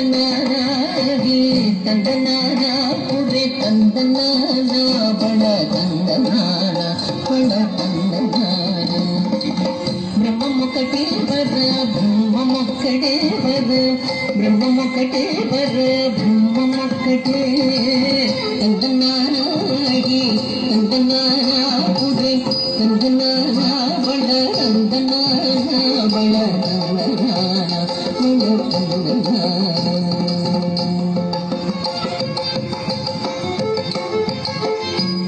ತಂದನಾಗಿ ತಂದನಾನ ಪುರೆ ತಂದನಾನ ಬಳ ತಂದನಾನ ಬಳ ತಂದನಾನ ಬ್ರಹ್ಮಮೊಕ್ಕಟೇ ಬರ ಬ್ರಹ್ಮಮೊಕ್ಕಟೇ ಬರ ಬ್ರಹ್ಮಮೊಕ್ಕಟೇ ಬರ ಬ್ರಹ್ಮಮೊಕ್ಕಟೇ ತಂದನಾಗಿ ತಂದನಾನ ಪುರೆ ತಂದನಾನ ಬಳ ತಂದನಾನ ಬಳ ತಂದನಾನ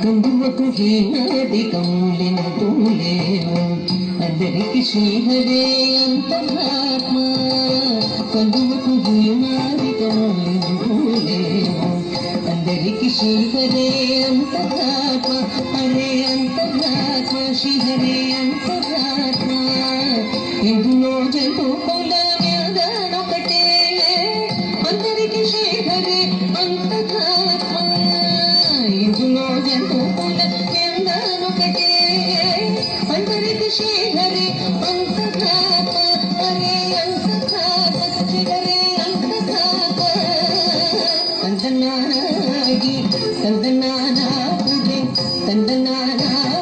కందువకు హీనాదికములెంతో లేవు అందరికి శ్రీహరే అంతరాత్మ కందువకు హీనాదికములెంతో లేవు అందరికి శ్రీహరే అంతరాత్మ హరే అంతరాత్మ శ్రీహరే అంతరాత్మ ఇందులో జంతువుల వ్యాధనొకటే అందరికి శ్రీహరే అంతరాత్మ ఇందులో జంతువుల వ్యాధనొకటే అందరికి శ్రీహరే అంతరాత్మ హరే అంతరాత్మ శ్రీహరే అంతరాత్మ ತಂದನಾಗಿ ತಂದನಾನ ಪುರೆ ತಂದನಾನ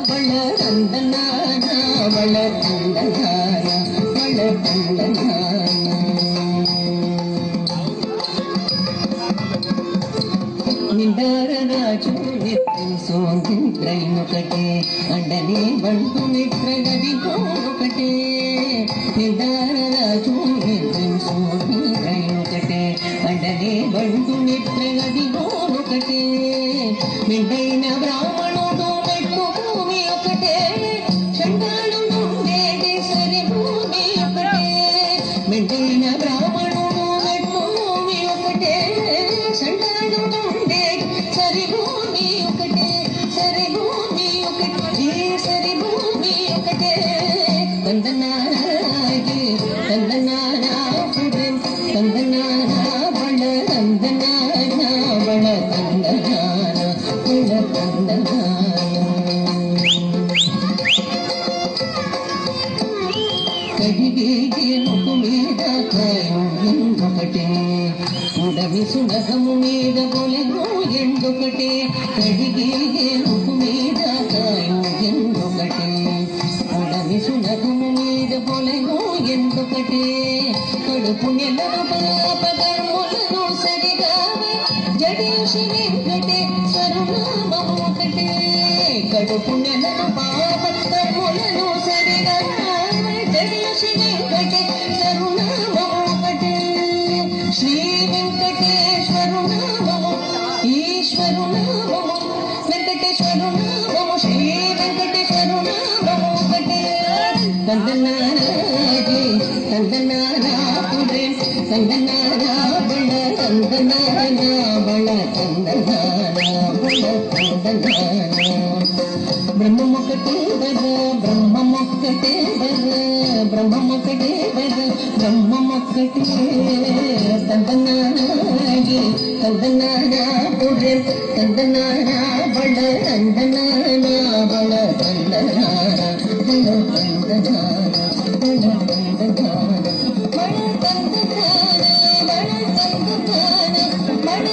ಬಳ ತಂದನಾನ ಬಳ ತಂದನಾನ ಬಳ ತಂದನಾನ నిండార రాజు నెత్తి సోంద్రైనొకటే అండనే బంటు నిద్రగది గోనొకటే నిండార రాజు నెత్తి సోంద్రైనొకటే అండనే బంటు నిద్రగది గోనొకటే మెండైన బ్రాహ్మణుడు మెట్టు భూమి ఒకటే చండాలు నుండేది సరి భూమి ఒకటే మెండైన బ్రాహ్మణుడు మెట్టు భూమి ఒకటే చండాలు నుండేది సరి భూమి ఒకటే సరి భూమి ఒకటే సరి భూమి ఒకటే ತಂದನಾಗಿ ತಂದನಾನ ಪುರೆ ತಂದನಾನ ಬಳ ತಂದನಾನ ಬಳ ತಂದನಾನ ಬಳ ತಂದನಾನ కడిగేగే ముకు మీద కాయు ఎందొకటే ఉడవి సునకము మీద కొలెను ఎందొకటే కడిగేగే ముకు మీద కాయు ఎందొకటే ఉడవి సునకము మీద కొలెను ఎందొకటే కడుపు నెలను పాపకర్ములను సరిగా జడేసి వెంకటేశ్వరునామము ఒకటే కడుపు నెలను పాపకర్ములను సరిగా జడేసి వెంకటేశ్వరునామము ఒకటే శ్రీ వెంకటేశ్వరునామము ఈశ్వరునామము వెంకటేశ్వరునామము శ్రీ వెంకటేశ్వరునామము ఒకటే ತಂದನಾಗಿ ತಂದನಾನ ಪುರೆ ತಂದನಾನ ಬಳ ತಂದನಾನ ಬಳ ತಂದನಾನ ಬಳ ತಂದನಾನ ಬ್ರಹ್ಮಮೊಕ್ಕಟೇ ಬರ ಬ್ರಹ್ಮಮೊಕ್ಕಟೇ ಬರ ಬ್ರಹ್ಮಮೊಕ್ಕಟೇ ಬರ ಬ್ರಹ್ಮಮೊಕ್ಕಟೇ ತಂದನಾಗಿ ತಂದನಾನ ಪುರೆ ತಂದನಾನ ಬಳ ತಂದನಾನ ಬಳ ತಂದನಾನ ಬಳ ತಂದನಾನ ಬಳ ತಂದನಾನ ಬಳ ತಂದನಾನ ಬಳ ತಂದನಾನ ಬಳ